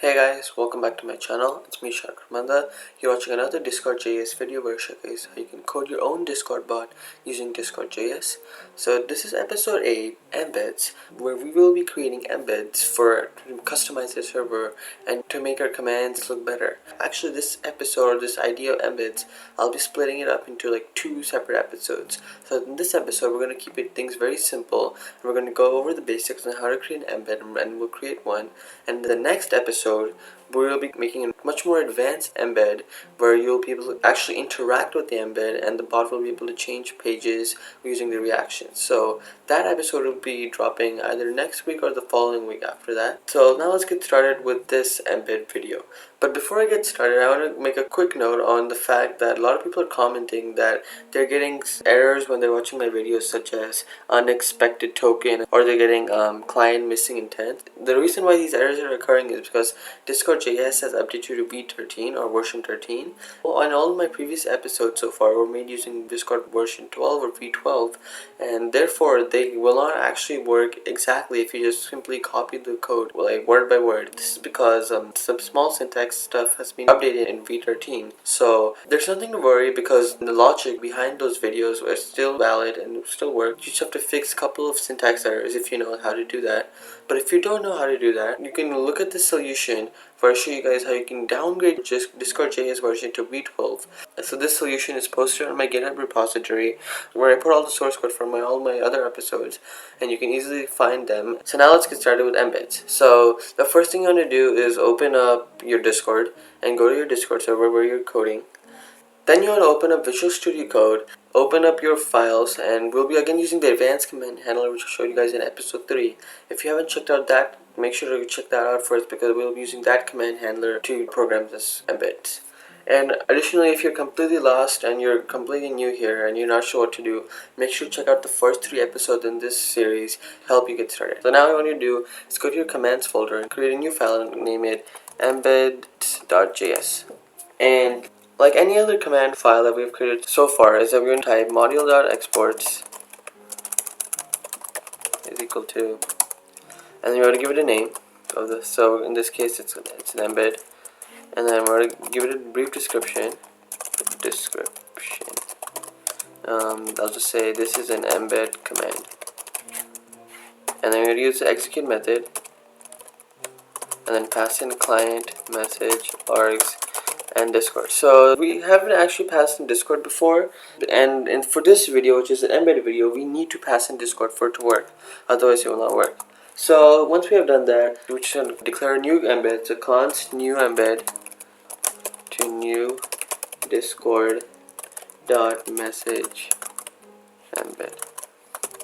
Hey guys, welcome back to my channel. It's me, Shark. You're watching another Discord.js video where I showcase how you can code your own Discord bot using Discord.js. So this is episode 8, Embeds, where we will be creating embeds to customize the server and to make our commands look better. Actually, this episode, or this idea of embeds, I'll be splitting it up into like 2 separate episodes. So in this episode, we're going to keep things very simple. And we're going to go over the basics on how to create an embed, and we'll create one. And the next episode, we will be making a much more advanced embed where you'll be able to actually interact with the embed and the bot will be able to change pages using the reactions. So that episode will be dropping either next week or the following week after that. So now let's get started with this embed video. But before I get started, I want to make a quick note on the fact that a lot of people are commenting that they're getting errors when they're watching my videos, such as unexpected token, or they're getting client missing intent. The reason why these errors are occurring is because Discord.js has updated to V13 or version 13. On all of my previous episodes so far were made using Discord version 12 or V12, and therefore they will not actually work exactly if you just simply copy the code like word by word. This is because some small syntax stuff has been updated in V13. So there's nothing to worry because the logic behind those videos are still valid and still work. You just have to fix a couple of syntax errors if you know how to do that. But if you don't know how to do that, you can look at the solution where I show you guys how you can downgrade just Discord.js version to V12. So this solution is posted on my GitHub repository where I put all the source code from all my other episodes, and you can easily find them. So now let's get started with embeds. So the first thing you want to do is open up your Discord and go to your Discord server where you're coding. Then you want to open up Visual Studio Code, open up your files, and we'll be again using the advanced command handler which I showed you guys in episode 3. If you haven't checked out that, make sure to check that out first because we'll be using that command handler to program this embeds. And additionally, if you're completely lost and you're completely new here and you're not sure what to do, make sure to check out the first 3 episodes in this series to help you get started. So now what you want to do is go to your commands folder and create a new file and name it embeds.js. And like any other command file that we've created so far, is that we're going to type module.exports is equal to, and then you want to give it a name of this. So in this case, it's an embed, and then we're going to give it a brief description. I'll just say this is an embed command, and then we're going to use the execute method, and then pass in client message args and Discord. So we haven't actually passed in Discord before, and for this video, which is an embed video, we need to pass in Discord for it to work, otherwise it will not work. So once we have done that, we should declare a new embed. So const new embed to new Discord dot message embed.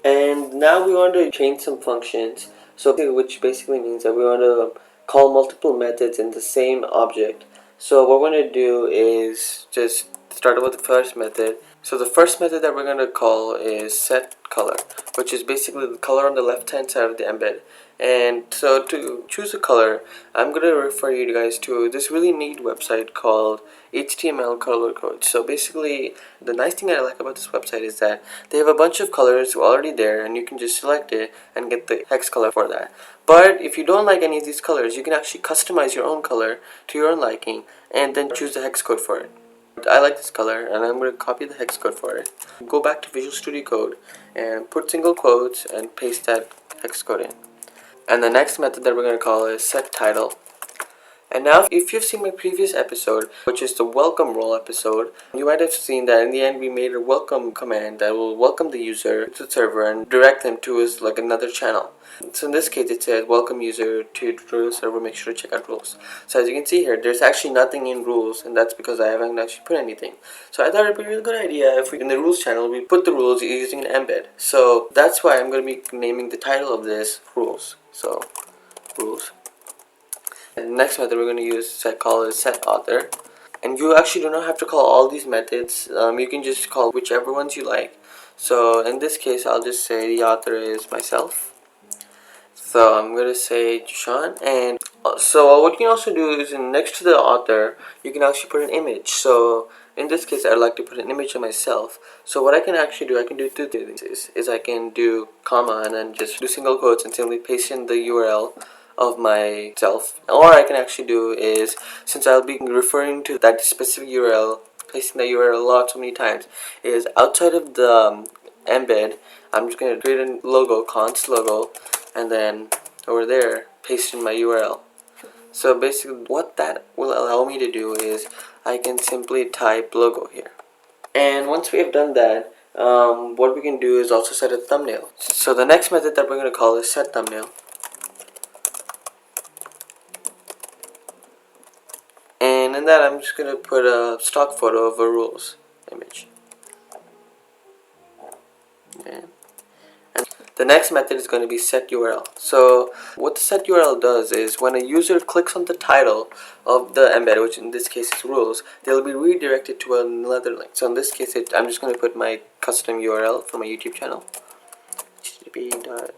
And now we want to change some functions, so which basically means that we want to call multiple methods in the same object. So what we're going to do is just start with the first method. So the first method that we're going to call is set color, which is basically the color on the left hand side of the embed. And so to choose a color, I'm going to refer you guys to this really neat website called HTML color code. So basically, the nice thing I like about this website is that they have a bunch of colors already there, and you can just select it and get the hex color for that. But if you don't like any of these colors, you can actually customize your own color to your own liking and then choose the hex code for it. I like this color, and I'm going to copy the hex code for it. Go back to Visual Studio Code and put single quotes and paste that hex code in. And the next method that we're going to call is set title. And now if you've seen my previous episode, which is the welcome role episode, you might have seen that in the end we made a welcome command that will welcome the user to the server and direct them to like another channel. So in this case it says welcome user to the server, make sure to check out rules. So as you can see here, there's actually nothing in rules, and that's because I haven't actually put anything. So I thought it'd be a really good idea if in the rules channel we put the rules using an embed. So that's why I'm going to be naming the title of this rules. So rules. And the next method we're going to use is set author, and you actually do not have to call all these methods. You can just call whichever ones you like. So in this case, I'll just say the author is myself. So I'm going to say Jishan, and so what you can also do is next to the author you can actually put an image. So in this case, I'd like to put an image of myself. So what I can actually do, I can do 2 things. Is I can do comma and then just do single quotes and simply paste in the URL of myself. Or I can actually do is, since I'll be referring to that specific URL, placing the URL so many times, is outside of the embed, I'm just going to create a logo, const logo, and then over there paste in my URL. So basically what that will allow me to do is I can simply type logo here. And once we have done that, what we can do is also set a thumbnail. So the next method that we're going to call is set thumbnail. And in that I'm just going to put a stock photo of a rules image. Okay. And the next method is going to be set URL. So what the set URL does is when a user clicks on the title of the embed, which in this case is rules, they'll be redirected to another link. So in this case I'm just going to put my custom URL for my YouTube channel. http.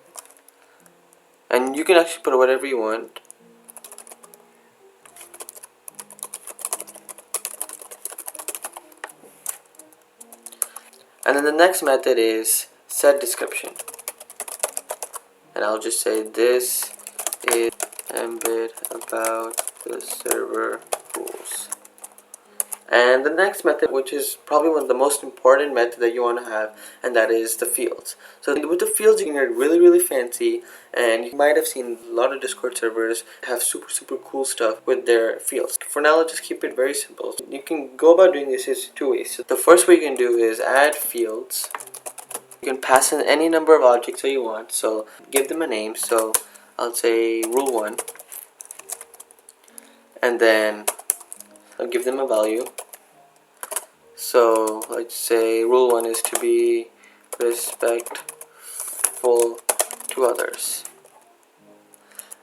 And you can actually put whatever you want. And then the next method is set description. And I'll just say this is Embed about the server rules. And the next method, which is probably one of the most important method that you want to have, and that is the fields. So with the fields, you can get really fancy, and you might have seen a lot of Discord servers have super cool stuff with their fields. For now, let's just keep it very simple. You can go about doing this is two ways. So the first way you can do is add fields. You can pass in any number of objects that you want, so give them a name. So I'll say rule 1, and then I'll give them a value. So let's say rule 1 is to be respectful to others.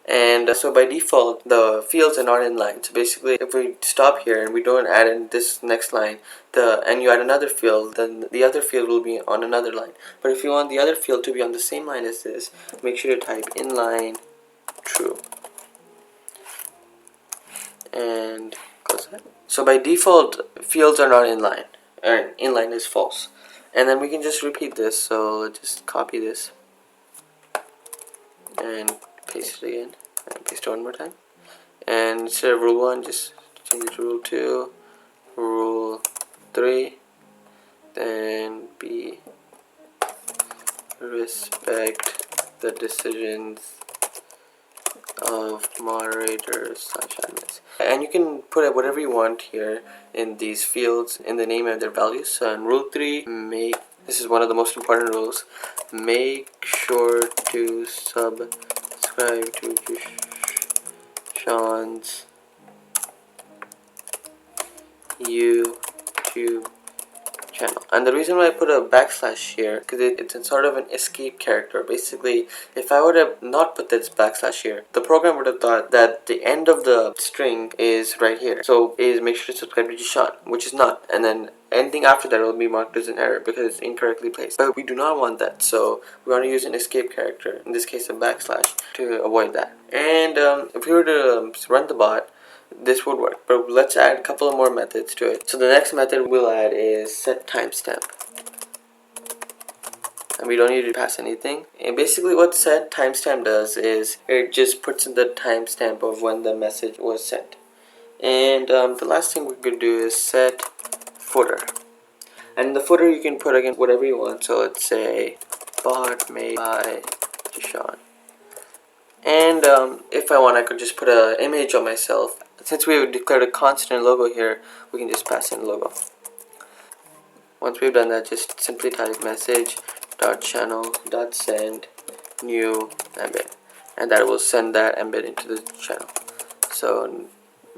And so by default the fields are not in line. So basically if we stop here and we don't add in this next line, and you add another field, then the other field will be on another line. But if you want the other field to be on the same line as this, make sure to type inline true. And close that. So by default fields are not in line, or inline is false. And then we can just repeat this. So let's just copy this and paste it again, and paste it one more time. And instead of rule 1, just change it to rule 2, rule 3, then be respect the decisions of moderators / admins. And you can put whatever you want here in these fields in the name and their values. So in rule 3, this is one of the most important rules, make sure to subscribe to Jishan's YouTube channel. And the reason why I put a backslash here, because it's sort of an escape character. Basically, if I would have not put this backslash here, the program would have thought that the end of the string is right here. So is make sure to subscribe to Jishan, which is not. And then anything after that will be marked as an error because it's incorrectly placed. But we do not want that, so we want to use an escape character, in this case a backslash, to avoid that. And if we were to run the bot, this would work, but let's add a couple of more methods to it. So the next method we'll add is set timestamp, and we don't need to pass anything. And basically what set timestamp does is it just puts in the timestamp of when the message was sent. And the last thing we could do is set footer, and in the footer you can put again whatever you want. So let's say bot made by Jishan. And if I want, I could just put an image of myself. Since we have declared a constant logo here, we can just pass in logo. Once we've done that, just simply type message.channel.send new embed, and that will send that embed into the channel. So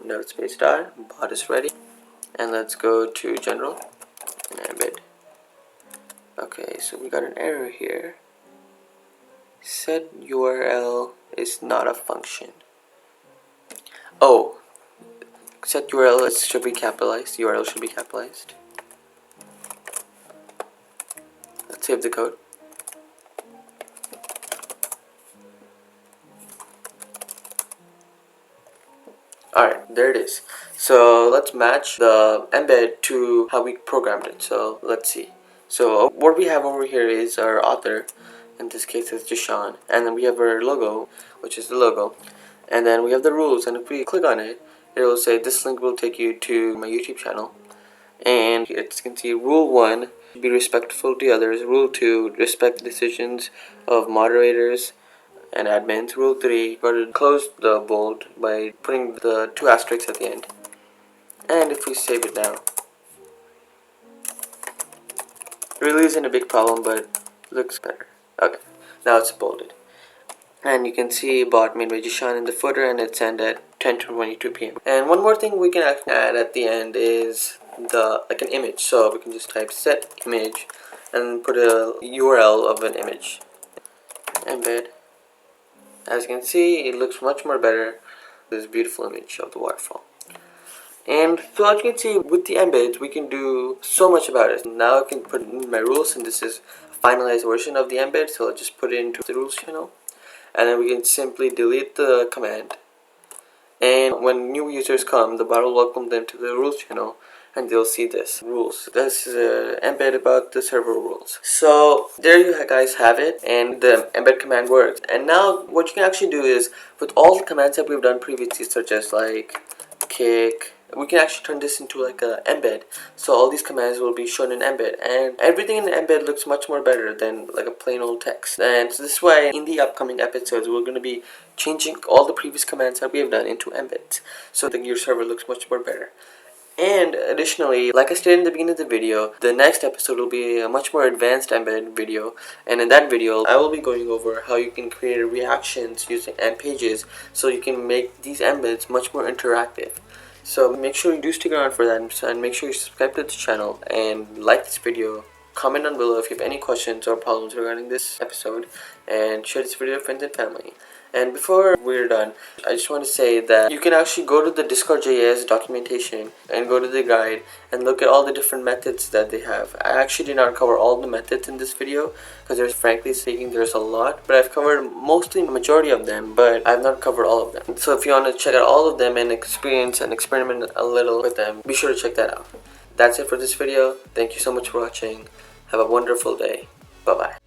node space dot, bot is ready, and let's go to general and embed. Okay, so we got an error here. Set URL is not a function. Oh, set URL should be capitalized. URL should be capitalized. Let's save the code. Alright, there it is. So let's match the embed to how we programmed it. So let's see. So what we have over here is our author. In this case it's Jishan, and then we have our logo, which is the logo. And then we have the rules, and if we click on it, it will say this link will take you to my YouTube channel. And as you can see, rule 1, be respectful to others. Rule 2, respect the decisions of moderators and admins. Rule 3, go to close the bold by putting the 2 asterisks at the end. And if we save it now, it really isn't a big problem, but it looks better. Okay, now it's bolded. And you can see bot made by Jishan in the footer, and it's end at 10:22 p.m. And one more thing we can add at the end is an image. So we can just type set image and put a URL of an image. Embed. As you can see, it looks much more better. This beautiful image of the waterfall. And so as you can see, with the embeds, we can do so much about it. Now I can put in my rules, and this is a finalized version of the embed, so I'll just put it into the rules channel. And then we can simply delete the command. And when new users come, the bot will welcome them to the rules channel, and they'll see this rules. This is an embed about the server rules. So there you guys have it, and the embed command works. And now what you can actually do is, with all the commands that we've done previously, such as like kick, we can actually turn this into like a embed. So all these commands will be shown in embed, and everything in the embed looks much more better than like a plain old text. And so this is why in the upcoming episodes we're going to be changing all the previous commands that we have done into embeds, so that your server looks much more better. And additionally, like I stated in the beginning of the video, the next episode will be a much more advanced embed video, and in that video I will be going over how you can create reactions using and pages, so you can make these embeds much more interactive. So make sure you do stick around for that, and make sure you subscribe to the channel and like this video. Comment down below if you have any questions or problems regarding this episode, and share this video with friends and family. And before we're done, I just want to say that you can actually go to the Discord.js documentation and go to the guide and look at all the different methods that they have. I actually did not cover all the methods in this video because frankly speaking, there's a lot, but I've covered mostly the majority of them, but I've not covered all of them. So if you want to check out all of them and experience and experiment a little with them, be sure to check that out. That's it for this video. Thank you so much for watching. Have a wonderful day. Bye-bye.